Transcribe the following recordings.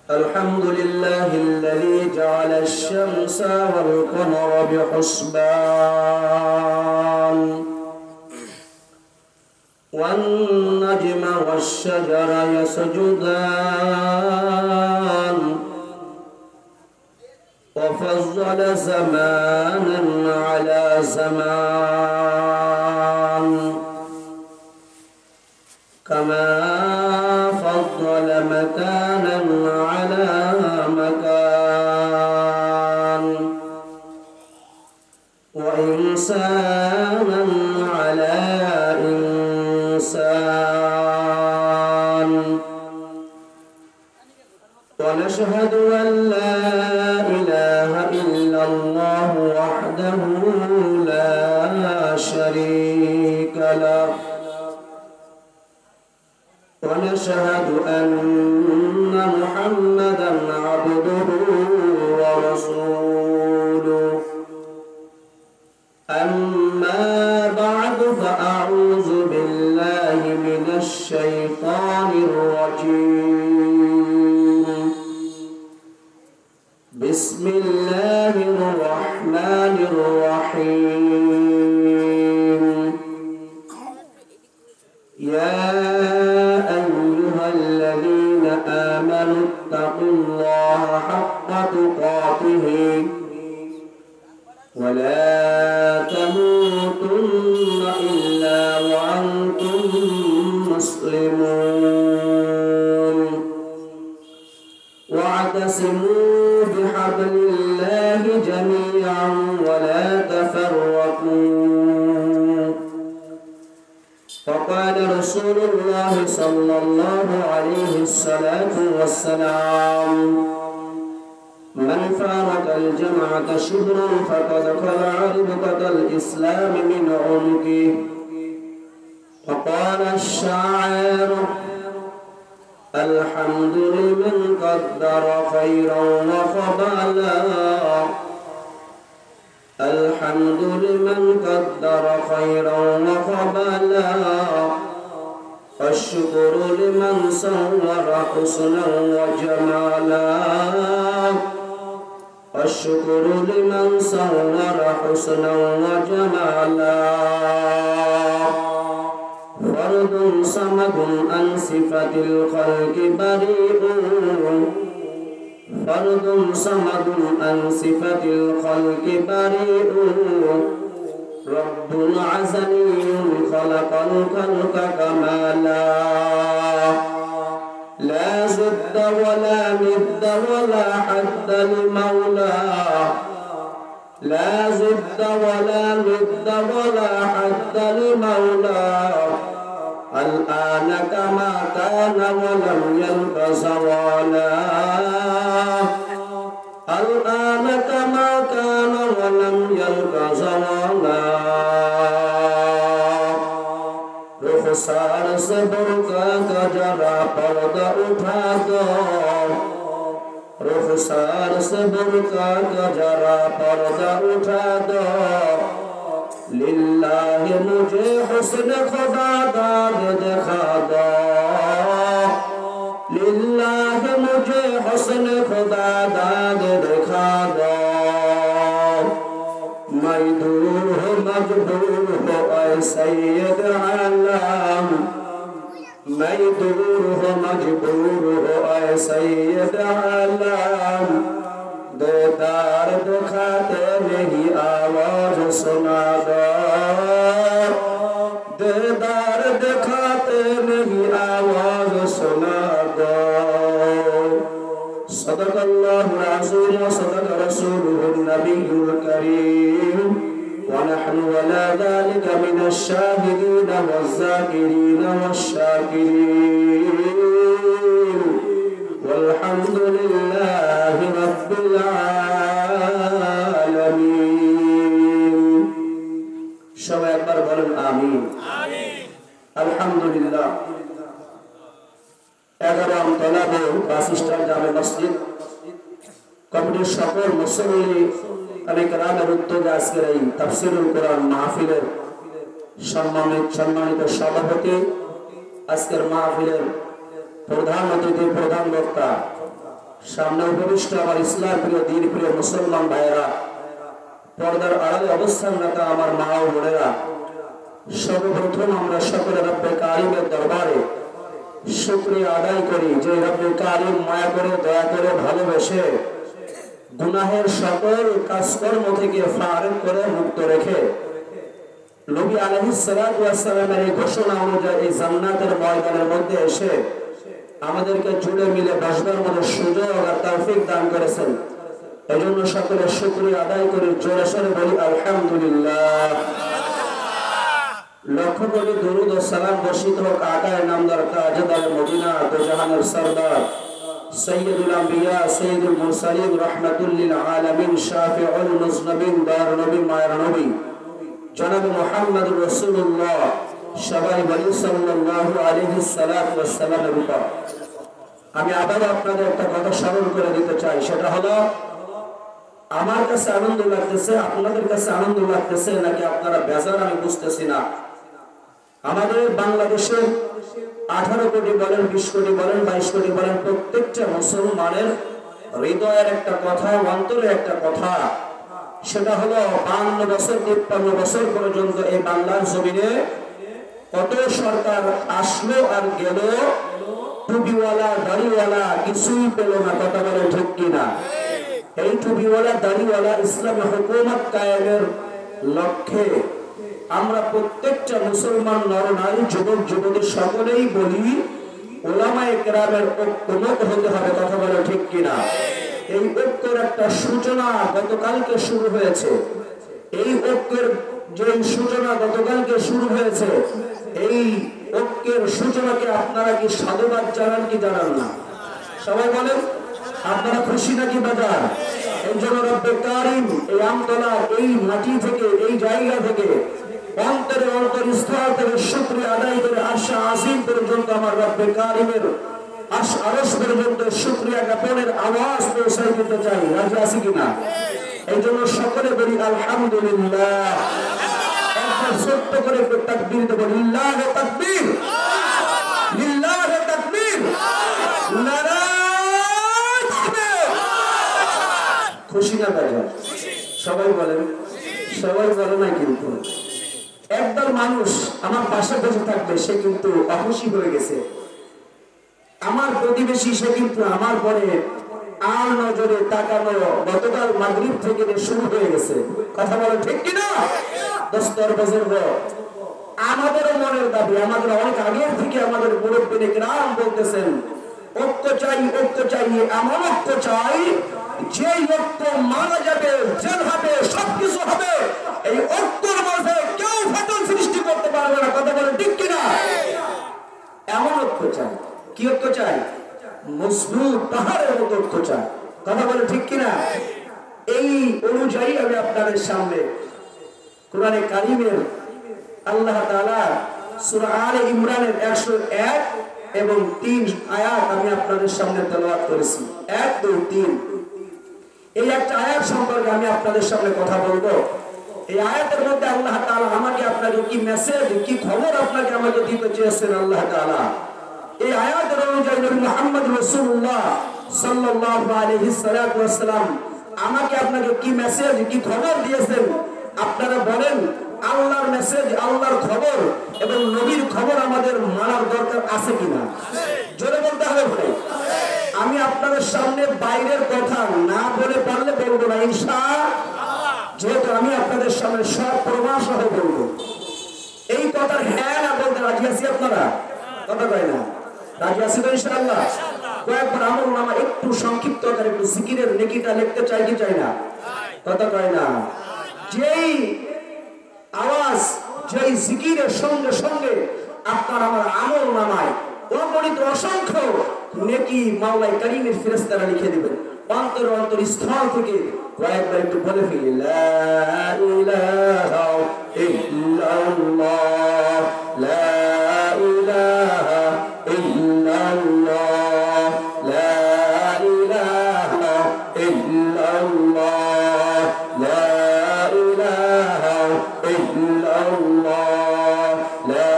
الحمد لله الذي جعل الشمس والقمر بحسبان والنجم والشجر يسجدان وفضل زمانا على زمان كما فضل مكانا على مكان وإنسانا على إنسان ونشهد أن لا إله إلا الله وحده لا شريك له ونشهد أن محمدا عبده ورسوله أما بعد فأعوذ بالله من الشيطان الرجيم بسم الله الرحمن الرحيم يا أيها الذين آمنوا اتقوا الله حق تقاته ولا تموتن إلا وأنتم مسلمون واعتصموا بحبل الله جميعا ولا تفرقوا فقال رسول الله صلى الله عليه الصلاة والسلام من فارق الجمعة شبرا فقد خلع ربقة الإسلام من عنقه وقال الشاعر الحمد لمن قدر خيرا وفضلا الحمد لمن قدر خيرا وفضلا الشكر لمن صور حسنا وجمالا الشكر لمن صور حسنا وجمالا فرد صمد عن صفة الخلق بريء فرد صمد عن صفة الخلق بريء رب عزلي خلق الخلق كمالا لا زد ولا مد ولا حد لمولاه لا زد ولا مد ولا حد لمولاه الآن كما كان ولم يلق زوالا الآن كما كان ولم يلق زوالا رخسار صبر کا گجرا پردہ اٹھا دو رخسار صبر کا گجرا پردہ اٹھا دو للہ مجھے حسن خدا داد دکھا دو للہ مجھے حسن خدا داد دکھا دو میں دور ہوں مجبور ہو اے سید عالم میں دور ہوں مجبور ہو اے سید عالم دیدار دکھاتے نہیں آواز سنا دو دیدار دکھاتے نہیں آواز سنا دو صدق اللہ العظیم وصدق رسوله النبي الكريم ونحن ولا ذلك من الشاهدين والذاكرين والشاكرين والحمد لله رب العالمين সবাই একবার বলেন আমিন আমিন আলহামদুলিল্লাহ 11 আমতলাবে বাসিস্টার জামে মসজিদ কমিটির সকল মুসল্লি কারামের উদ্যোগে আজকের এই তাফসীরুল কোরআন মাহফিলের সম্মানিত সভাপতি আজকের মাহফিলের প্রধান অতিথি প্রধান বক্তা সামনে উপবিষ্ট আমার ইসলাম প্রিয় দ্বীন প্রিয় মুসলমান ভাইয়েরা, পর্দার আড়ালে অবস্থানরত আমার মা ও বোনেরা, সর্বপ্রথম আমরা সকলে রব্বে কারিমের দরবারে শুকরিয়া আদায় করি যে রব্বে কারিম মায়া করে দয়া করে ভালোবেসে গুনাহের সকল কাজকর্ম থেকে ফারেক করে মুক্ত রেখে নবী আলাইহিস সালাতু ওয়াস সালামের এই ঘোষণা অনুযায়ী এই জান্নাতের ময়দানের মধ্যে এসে আমাদেরকে জুড়ে মিলে বসবার মতো সুযোগ আর তৌফিক দান করেছেন। এজন্য সকলে শুকরিয়া আদায় করি, জোরে সোরে বলি আলহামদুলিল্লাহ। লক্ষ কোটি দরুদ ও সালাম বর্ষিত হোক আকায়ে নামদার তাজদার মদিনা দো জাহানের সরদার সৈয়দুল আম্বিয়া সৈয়দুল মুরসালিন রাহমাতুল লিল আলামিন শাফিউল মুজনবিন দার নবী মায়ের নবী জনাব মুহাম্মদুর রাসূলুল্লাহ সবাই বলি সাল্লাল্লাহু আলাইহি ওয়াস সাল্লামের উপর। আমি আবার আপনাদের একটা কথা স্মরণ করে দিতে চাই, সেটা হলো আমার কাছে আনন্দ লাগতেছে, আপনাদের কাছে আনন্দ লাগতেছে নাকি আপনারা বেজার আমি বুঝতেছি না। আমাদের বাংলাদেশের 18 কোটি বলেন, 20 কোটি বলেন, 22 কোটি বলেন, প্রত্যেকটা মুসলমানের হৃদয়ের একটা কথা, অন্তরে একটা কথা, সেটা হলো 52 বছর 53 বছর পর্যন্ত এই বাংলার জমিনে কত সরকার আসলো আর গেল, টুপিওয়ালা দাড়িওয়ালা কিছুই পেল না। কথা বলে ঠিক কিনা? এই টুপিওয়ালা দাড়িওয়ালা ইসলামী হুকুমত কায়েমের লক্ষ্যে আমরা প্রত্যেকটা মুসলমান নর নারী যুবক যুবতী সকলেই বলি ওলামায়ে কেরামের ঐক্যমত হতে হবে। কথা বলে ঠিক কিনা? এই ঐক্যের একটা সূচনা গতকালকে শুরু হয়েছে। এই ঐক্যের যে সূচনা গতকালকে শুরু হয়েছে, এই ঐক্যের সূচনাকে আপনারা কি সাধুবাদ জানান কি জানান না? সবাই বলেন আপনারা খুশি নাকি বাজার? এই জন্য রব্বে কারিম এই আমতলার এই মাটি থেকে, এই জায়গা থেকে, অন্তরে অন্তরস্থল থেকে শুকরিয়া আদায় করে আরশে আজিম পর্যন্ত আমার রব্বে কারিমের আরশ পর্যন্ত শুকরিয়া জ্ঞাপনের আওয়াজ পৌঁছাই দিতে চাই। রাজি আছি কিনা? এই জন্য সকলে বলি আলহামদুলিল্লাহ। একবার ছোট্ট করে তাকবীর দেব, লিল্লাহি তাকবীর, লিল্লাহি তাকবীর, নারায়ে তাকবীর। খুশি না বাজার? সবাই বলেন, সবাই বলে না। কিন্তু একদল মানুষ আমার পাশে বসে থাকবে, সে কিন্তু অখুশি হয়ে গেছে। আমার প্রতিবেশী, সে কিন্তু আমার পরে আর নজরে তাকানো গতকাল মাগরিব থেকে শুরু হয়ে গেছে। কথা বলে ঠিক কিনা? দস্তর বজর আমাদেরও মনের দাবি, আমাদের অনেক আগের থেকে আমাদের মুরব্বিনে কেরাম বলতেছেন ঐক্য চাই, ঐক্য চাই, এমন ঐক্য চাই যে ঐক্য মারা যাবে, জেল হবে, সবকিছু হবে, এই ঐক্যের মাঝে কেউ ফাটল সৃষ্টি করতে পারবে না। কথা বলে ঠিক কিনা? এমন ঐক্য চাই। কি ঐক্য চাই? মজবুত পাহাড়ের মতো ঐক্য চাই। কথা বলে ঠিক কিনা? এই অনুযায়ী আমি আপনাদের সামনে কোরআনে কারিমের আল্লাহ তাআলা সূরা আলে ইমরানের 101 এবং 3 আয়াত আমি আপনাদের সামনে তেলাওয়াত করেছি। 1, 2, 3 এই একটা আয়াত সম্পর্কে আমি আপনাদের সামনে কথা বলবো। এই আয়াতের মধ্যে আল্লাহ তাআলা আমাকে আপনাকে কি মেসেজ, কি খবর আপনাকে আমাকে দিতে চেয়েছেন আল্লাহ তাআলা। এই আয়াতের অনুযায়ী নবী মুহাম্মদ রাসূলুল্লাহ সাল্লাল্লাহু আলাইহি ওয়াসাল্লাম আমাকে আপনাকে কি মেসেজ, কি খবর দিয়েছেন। আপনারা বলেন আল্লাহর মেসেজ, আল্লাহর খবর এবং নবীর খবর আমাদের মানার দরকার আছে কিনা? জোরে বলতে হবে ভাই। আমি আপনাদের সামনে বাইরের কথা না বলে পারলে বলবো না ইনশাআল্লাহ, যেহেতু আমি আপনাদের সামনে সব প্রমাণ সহ বলবো। এই কথার হ্যাঁ না বলতে রাজি আছি আপনারা? কথা কয় না? রাজি আছি তো ইনশাআল্লাহ? কয়েকবার আমল নামা একটু সংক্ষিপ্ত আকারে একটু জিকিরের নেকিটা লিখতে চাই কি চাই না? কথা কয় না? যেই আওয়াজ, যেই জিকিরের সঙ্গে সঙ্গে আপনার আমার আমল নামায় অগণিত অসংখ্য নেকি মাওলাই কারীমের ফেরেশতারা লিখে দিবেন। অন্তর অন্তরস্থল থেকে কয়েকবার একটু বলে ফেলি লা ইলাহা ইল্লাল্লাহ, লা ইলাহা ইল্লাল্লাহ, লা ইলাহা ইল্লাল্লাহ, লা ইলাহা ইল্লাল্লাহ, লা ইলাহা ইল্লাল্লাহ, লা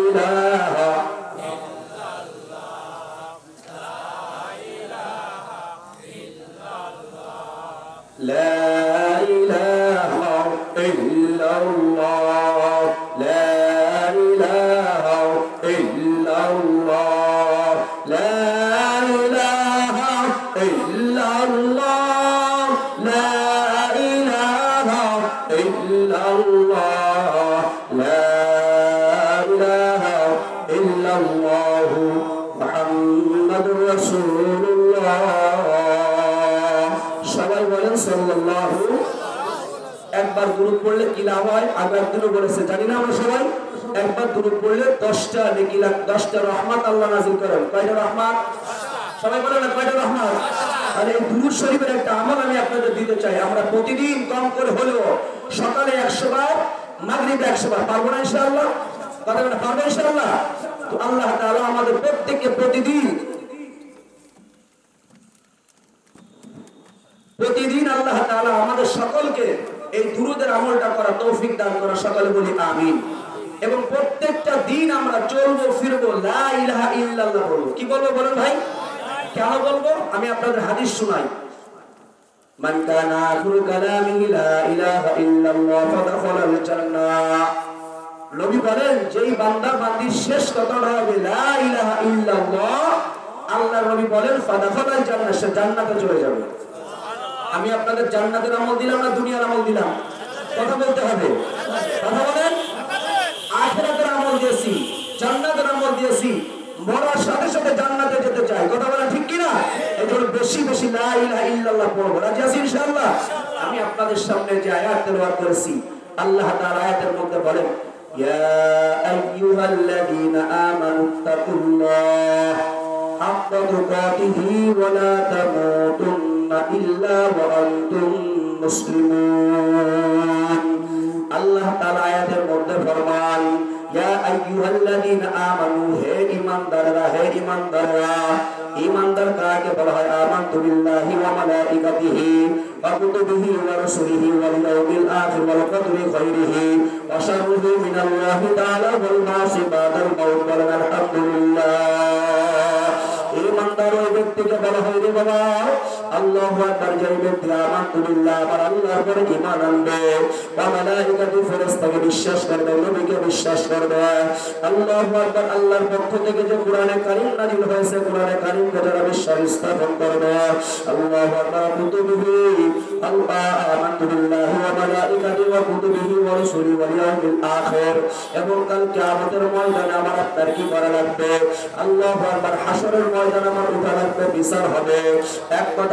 ইলাহা লা ইলাহা ইল্লাল্লাহ, লা ইলাহা ইল্লাল্লাহ, লা ইলাহা ইল্লাল্লাহ, লা ইলাহা ইল্লাল্লাহ, লা ইলাহা ইল্লাল্লাহ মুহাম্মাদুর রাসূলুল্লাহ। সবাই বলেন সাল্লাল্লাহু। একবার দুরূদ পড়লে কি লাভ হয়? আগে একদিনও বলেছে, জানি না আমরা সবাই। একবার দুরূদ পড়লে 10টা নেকি লাভ, 10টা রহমত আল্লাহ নাযিল করেন। কয়টা রহমত? সবাই বলেন না কয়টা রহমত? আর এই দুরূদ শরীফের একটা আমল আমি আপনাদের দিতে চাই। আমরা প্রতিদিন কম করে হলেও সকালে 100 বার, মাগরিবে 100 বার, পারবো না ইনশাআল্লাহ? কথা বলেন পারবো ইনশাআল্লাহ? তো আল্লাহ তাআলা আমাদের প্রত্যেককে প্রতিদিন আল্লাহ তাআলা আমাদের সকলকে এই দুরূদের আমলটা করা তৌফিক দান করা। সকলে বলি আমিন। এবং প্রত্যেকটা দিন আমরা চলবো ফিরবো লা ইলাহা ইল্লাল্লাহ বলবো। কি বলবো বলেন ভাই? কেন বলবো? আমি আপনাদের হাদিস শোনাই। মান কানা আখিরু কালামিহি লা ইলাহা ইল্লাল্লাহ ফাদাখালাল জান্নাহ। নবী বলেন, যেই বান্দা বান্দির শেষ কথাটা হবে লা ইলাহা ইল্লাল্লাহ, আল্লাহর নবী বলেন ফাদাখালাল জান্নাহ, সে জান্নাতে চলে যাবে। আমি আপনাদের জান্নাতের আমল দিলাম না দুনিয়ার আমল দিলাম? কথা বলতে হবে। কথা বলেন। আখিরাতের আমল দিয়েছি, জান্নাতের আমল দিয়েছি, মরার সাথে সাথে জান্নাতে যেতে চাই। কথা বলেন ঠিক কি না? এজন্য বেশি বেশি লা ইলাহা ইল্লাল্লাহ পড়ব। রাজি আছেন ইনশাআল্লাহ? আমি আপনাদের সামনে যে আয়াত তেলাওয়াত করেছি, আল্লাহ তাআলা আয়াতের মধ্যে বলেন, ইয়া আইয়ুহাল্লাযীনা আমানুত্তাকুল্লাহ হাক্কা তুকাতিহি ওয়া লা তামুতুন্না ইল্লা ওয়া আনতুম মুসলিমুন। আল্লাহ তাআলা আয়াতের মধ্যে ফরমান, ইয়া আইয়ুহাল্লাযীনা আমানু, হে ঈমানদাররা, হে ঈমানদাররা। ঈমানদার কাকে বলা হয়? আমানতু বিল্লাহি ওয়া মালাইকাতিহি ওয়া কুতুবিহি ওয়া রাসূলিহি ওয়াল ইয়াউমিল আখির ওয়াল কদরি খায়রিহি ওয়া শাররিহি মিনাল্লাহি তাআলা ওয়াল বাসি বাদাল মাউত। বলেন আলহামদুলিল্লাহ। ঈমানদার ওই ব্যক্তিকে বলা হয় রে বাবা, আল্লাহু আকবার, যে ব্যক্তি আমানতু বিল্লাহ, আমার আল্লাহর উপরে ঈমান আনবে, ওয়া মালাইকাতি, ফেরেশতাকে বিশ্বাস করবে, নবীকে বিশ্বাস করবে। আল্লাহু আকবার, আল্লাহর পক্ষ থেকে যে কোরআনে কারীম নাযিল হয়েছে, কোরআনে কারীমকে যারা বিশ্বাস স্থাপন করবে। আল্লাহু আকবার। কুতুবিহি, আমানতু বিল্লাহি ওয়া মালাইকাতি ওয়া কুতুবিহি ওয়া রাসূলিহি ওয়াল ইয়াউমিল আখির। এবং কাল কিয়ামতের ময়দানে আমার আপনার কি করা লাগবে? আল্লাহু আকবার। হাসরের ময়দানে আমার উঠা লাগবে, বিচার হবে। এক কথা